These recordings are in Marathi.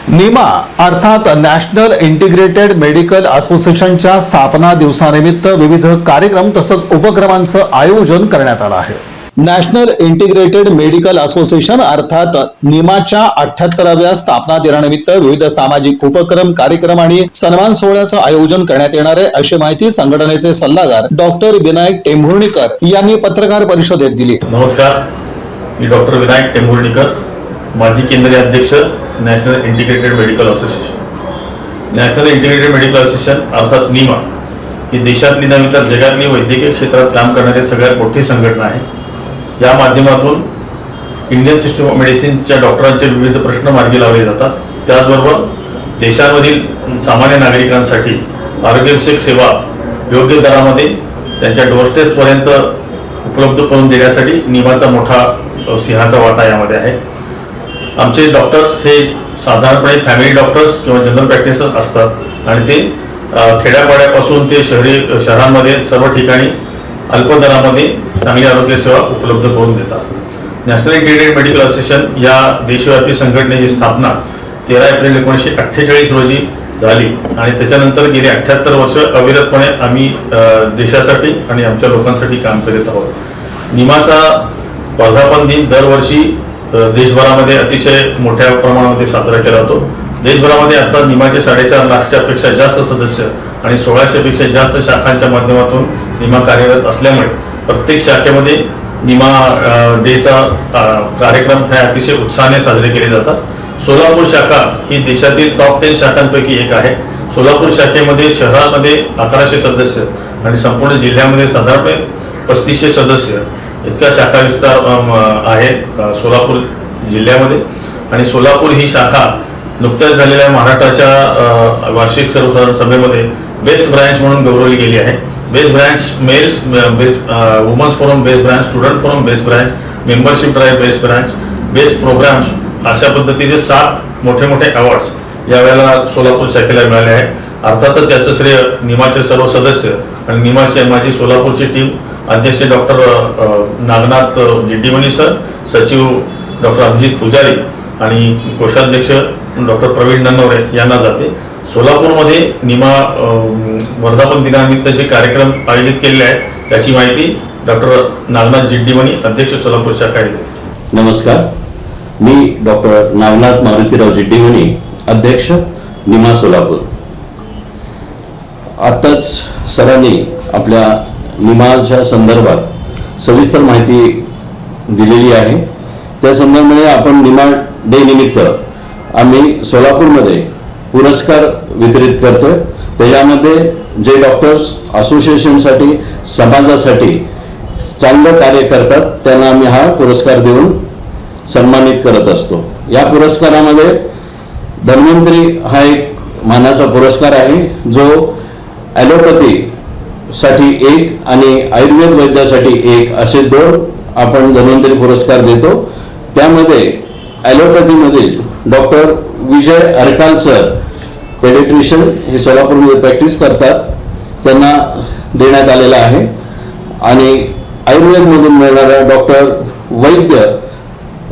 निमा अर्थात नॅशनल इंटिग्रेटेड मेडिकल असोसिएशनच्या स्थापना दिवसानिमित्त विविध कार्यक्रम तसंच उपक्रमांचं आयोजन करण्यात आलं आहे। नॅशनल इंटिग्रेटेड मेडिकल असोसिएशन अर्थात निमाच्या 78व्या स्थापना दिनानिमित्त विविध सामाजिक उपक्रम कार्यक्रम आणि सन्मान सोहळ्याचं आयोजन करण्यात येणार आहे, अशी माहिती संघटनेचे सल्लागार डॉक्टर विनायक टेंभुर्णीकर यांनी पत्रकार परिषदेत दिली। नमस्कार, मी डॉक्टर विनायक टेंभुर्णीकर, माजी केंद्रीय अध्यक्ष national integrated medical association. National integrated medical association अर्थात निमा ही देशातली नव्हे तर जगातली वैद्यकीय क्षेत्रात काम करणारी सगळ्यात मोठी संघटना आहे। या माध्यमातून इंडियन सिस्टम ऑफ मेडिसिनच्या डॉक्टरांचे विविध प्रश्न मार्गी लावले जातात। त्याचबरोबर देशामधील सामान्य नागरिकांसाठी आरोग्यविषयक सेवा योग्य दरामध्ये त्यांच्या डोरस्टेप्सपर्यंत उपलब्ध करून देण्यासाठी निमाचा मोठा सिंहाचा वाटा यामध्ये आहे। आमचे डॉक्टर्स हे साधारणपणे फॅमिली डॉक्टर्स किंवा जनरल प्रॅक्टिसर असतात आणि ते खेड्यापाड्यापासून ते शहरांमध्ये सर्व ठिकाणी अल्प दरामध्ये चांगली आरोग्य सेवा उपलब्ध करून देतात। नॅशनल इंटिग्रेटेड मेडिकल असोसिएशन या देशव्यापी संघटनेची स्थापना 13 एप्रिल 1948 रोजी झाली आणि त्याच्यानंतर गेली 78 वर्ष अविरतपणे आम्ही देशासाठी आणि आमच्या लोकांसाठी काम करीत आहोत। निमाचा वर्धापन दिन दरवर्षी देशभरामध्ये अतिशय मोठ्या प्रमाणामध्ये साजरा केला जातो। देशभरामध्ये आता निमाचे 4.5 लाखापेक्षा जास्त सदस्य आणि 1600 पेक्षा जास्त शाखांच्या माध्यमातून निमा कार्यरत असल्यामुळे प्रत्येक शाखेमध्ये निमा डेचा कार्यक्रम हे अतिशय उत्साहाने साजरे केले जातात। सोलापूर शाखा ही देशातील टॉप 10 शाखांपैकी एक आहे। सोलापूर शाखेमध्ये शहरामध्ये 1100 सदस्य आणि संपूर्ण जिल्ह्यामध्ये साधारणपणे 3500 सदस्य इतका शाखा विस्तार आहे सोलापूर जिल्ह्यामध्ये। आणि सोलापूर ही शाखा नुकत्याच झालेल्या महाराष्ट्राच्या वार्षिक सर्वसाधारण सभेमध्ये बेस्ट ब्रांच म्हणून गौरवली गेली आहे। Best branch males best womens forum best branch, student forum best branch, membership drive best branch, best programmes अशा पद्धतीचे 7 मोठे अवॉर्ड्स यावेळेला सोलापूर शाखेला मिळाले आहे। अर्थातच याचं श्रेय निमाचे सर्व सदस्य आणि निमाची माझी सोलापूरची टीम अध्यक्ष डॉक्टर नागनाथ जिड्डीमणी सर, सचिव डॉक्टर अभिजित पुजारी आणि कोषाध्यक्ष डॉक्टर प्रवीण नन्नवरे यांना जाते। सोलापूरमध्ये निमा वर्धापन दिनानिमित्त जे कार्यक्रम आयोजित केलेले आहेत त्याची माहिती डॉक्टर नागनाथ जिड्डीमणी अध्यक्ष सोलापूर शाखा देते। नमस्कार, मी डॉक्टर नागनाथ मारुतीराव जिड्डीमणी अध्यक्ष निमा सोलापूर। आताच सरांनी आपल्या निमाच्या संदर्भात सविस्तर माहिती दिलेली आहे। त्या संदर्भाने आपण निमा डे निमित्त आम्ही सोलापूरमध्ये पुरस्कार वितरित करतोय। त्याच्यामध्ये जे डॉक्टर्स असोसिएशनसाठी समाजासाठी चांगलं कार्य करतात त्यांना आम्ही हा पुरस्कार देऊन सन्मानित करत असतो। या पुरस्कारामध्ये धन्वंतरी हा एक मानाचा पुरस्कार आहे जो ॲलोपॅथी साठी 1 आणि आयुर्वेद वैद्यासाठी 1 असे 2 आपण धन्वंतरी पुरस्कार देतो। त्यामध्ये ॲलोपॅथीमधील डॉक्टर विजय अरकाल सर पेडिट्रिशियन हे सोलापूरमध्ये प्रॅक्टिस करतात, त्यांना देण्यात आलेला आहे। आणि आयुर्वेदमधून मिळणाऱ्या डॉक्टर वैद्य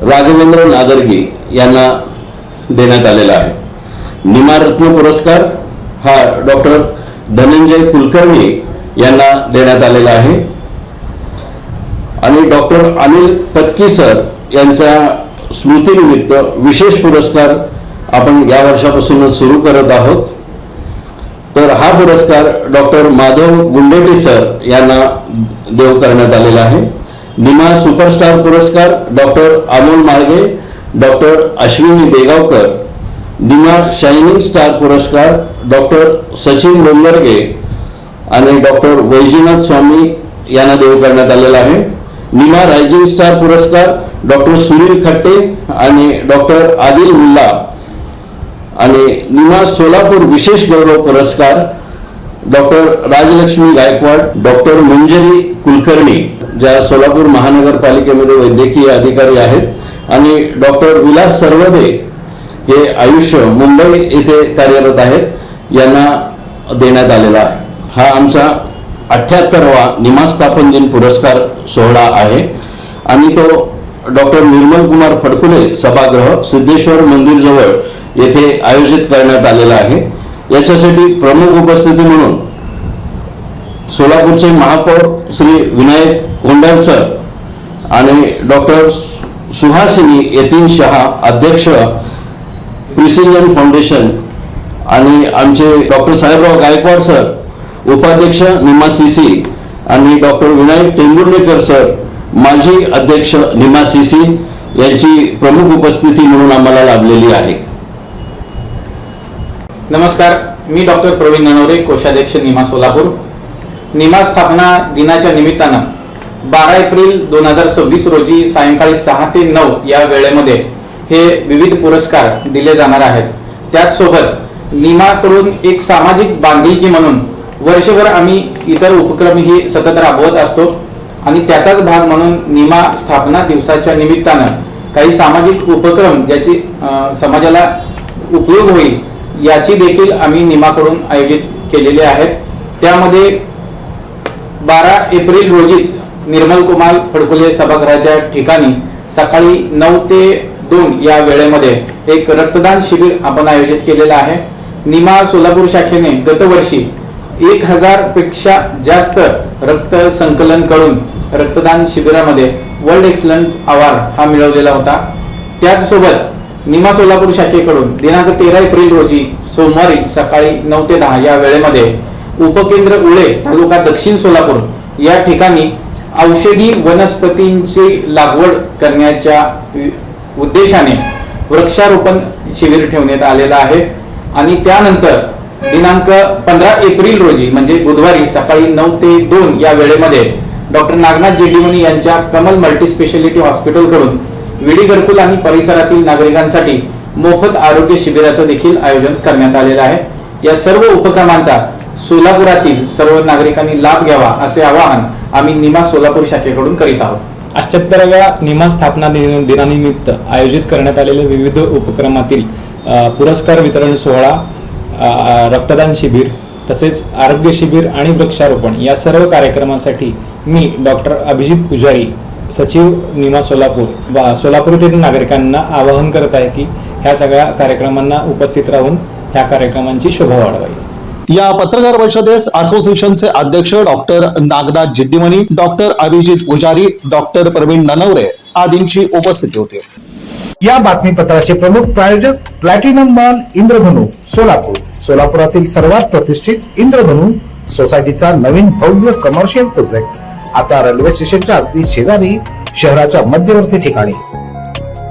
राघवेंद्र नादरगी यांना देण्यात आलेला आहे। निमा रत्न पुरस्कार हा डॉक्टर धनंजय कुलकर्णी यांना देण्यात आलेला आहे। आणि डॉक्टर अनिल पत्की सर यांच्या स्मृतीनिमित्त विशेष पुरस्कार आपण या वर्षापासूनच सुरू करत आहोत। तर हा पुरस्कार डॉक्टर माधव गुंडेटी सर यांना देव करण्यात आलेला आहे। निमा सुपरस्टार पुरस्कार doctor Amol Malge, doctor Ashwini Degaonkar. Nima shining star पुरस्कार डॉक्टर सचिन डोंगरगे आणि डॉक्टर वैजनाथ स्वामी यांना देव करण्यात आलेला आहे। निमा रायझिंग स्टार पुरस्कार डॉक्टर सुनील खट्टे आणि डॉक्टर आदिल मुल्ला। आणि निमा सोलापूर विशेष गौरव पुरस्कार डॉक्टर राजलक्ष्मी गायकवाड, डॉक्टर मंजरी कुलकर्णी ज्या सोलापूर महानगरपालिकेमध्ये वैद्यकीय अधिकारी आहेत, आणि डॉक्टर विलास सरवदे हे आयुष्य मुंबई येथे कार्यरत आहेत, यांना देण्यात आलेला आहे। हा आमचा 78वा निमा स्थापन दिन पुरस्कार सोहळा आहे आणि तो डॉक्टर निर्मल कुमार फडकुले सभागृह सिद्धेश्वर मंदिर जवळ येथे आयोजित करण्यात आलेला आहे. याच्यासाठी प्रमुख उपस्थिती म्हणून सोलापूरचे महापौर श्री विनायक कोंडाल सर आणि डॉक्टर सुहासिनी यतीन शहा अध्यक्ष प्रिसिजन फाउंडेशन आणि आमचे डॉक्टर साहेबराव गायकवाड सर उपाध्यक्ष निमा सीसी आणि डॉक्टर विनायक टेंभुर्णीकर सर माजी अध्यक्ष निमा सीसी यांची प्रमुख उपस्थिती म्हणून आम्हाला लाभलेली आहे. नमस्कार, मी डॉक्टर प्रवीण ननवरे, कोषाध्यक्ष निमा सोलापूर. निमा स्थापना दिनाच्या निमित्तानं 12 एप्रिल 2026 रोजी सायंकाळी 6 ते 9 या वेळेमध्ये हे विविध पुरस्कार दिले जाणार आहेत. त्याचसोबत निमाकडून एक सामाजिक बांधिलकी म्हणून वर्षभर आम्ही इतर उपक्रमही सतत राबवत असतो आणि त्याचाच भाग म्हणून निमा स्थापना दिवसाच्या निमित्तानं काही सामाजिक उपक्रम ज्याची समाजाला उपयोग होईल याची देखील आम्ही निमाकडून आयोजित केलेले आहेत. त्यामध्ये 12 एप्रिल रोजी निर्मल कुमार फडकुले सभागृहाच्या ठिकाणी सकाळी 9 ते 2 या वेळेमध्ये एक रक्तदान शिबिर आपण आयोजित केलेलं आहे. निमा सोलापूर शाखेने गतवर्षी 1000 पेक्षा जास्त रक्त संकलन करून रक्तदान शिबिरामध्ये वर्ल्ड एक्सलन्स अवॉर्ड हा मिळवलेला होता. त्याचसोबत निमा सोलापूर शाखेकडून दिनांक 13 एप्रिल रोजी सोमवारी सकाळी 9 ते 10 या वेळेमध्ये उपकेंद्र उळे तालुका दक्षिण सोलापूर या ठिकाणी औषधी वनस्पतींची लागवड करण्याच्या उद्देशाने वृक्षारोपण शिबिर ठेवण्यात आलेलं आहे. आणि त्यानंतर दिनांक 15 एप्रिल रोजी म्हणजे बुधवारी सकाळी 9 ते 2 या वेळेमध्ये डॉक्टर नागनाथ जेडीमनी यांच्या कमल मल्टी स्पेशालिटी हॉस्पिटल कडून विडी घरकुल आणि परिसरातील नागरिकांसाठी मोफत आरोग्य शिबिराचं देखील आयोजन करण्यात आलेलं आहे. या सर्व उपक्रमांचा सोलापुरातील सर्व नागरिकांनी लाभ घ्यावा असे आवाहन आम्ही निमा सोलापूर शाखेकडून करीत आहोत. 78व्या निमा स्थापना दिनानिमित्त आयोजित करण्यात आलेल्या विविध उपक्रमातील पुरस्कार वितरण सोहळा, रक्तदान शिबिर तसेच आरोग्य शिबिर आणि वृक्षारोपण या सर्व कार्यक्रमासाठी मी डॉक्टर अभिजित पुजारी, सचिव निमा सोलापूर येथील नागरिकांना आवाहन करत आहे की ह्या सगळ्या कार्यक्रमांना उपस्थित राहून ह्या कार्यक्रमांची शोभा वाढवावी. या पत्रकार परिषदेस असोसिएशनचे अध्यक्ष डॉक्टर नागनाथ जिड्डीमनी, डॉक्टर अभिजित पुजारी, डॉक्टर प्रवीण ननवरे आदींची उपस्थिती होती. या बातमीपत्राचे प्रमुख प्रायोजक प्लॅटिनम मॉल इंद्रधनु सोलापूर. सोलापुरातील सर्वात प्रतिष्ठित इंद्रधनु सोसायटीचा नवीन भव्य कमर्शियल प्रोजेक्ट आता रेल्वे स्टेशनच्या अगदी शेजारी शहराच्या मध्यवर्ती ठिकाणी.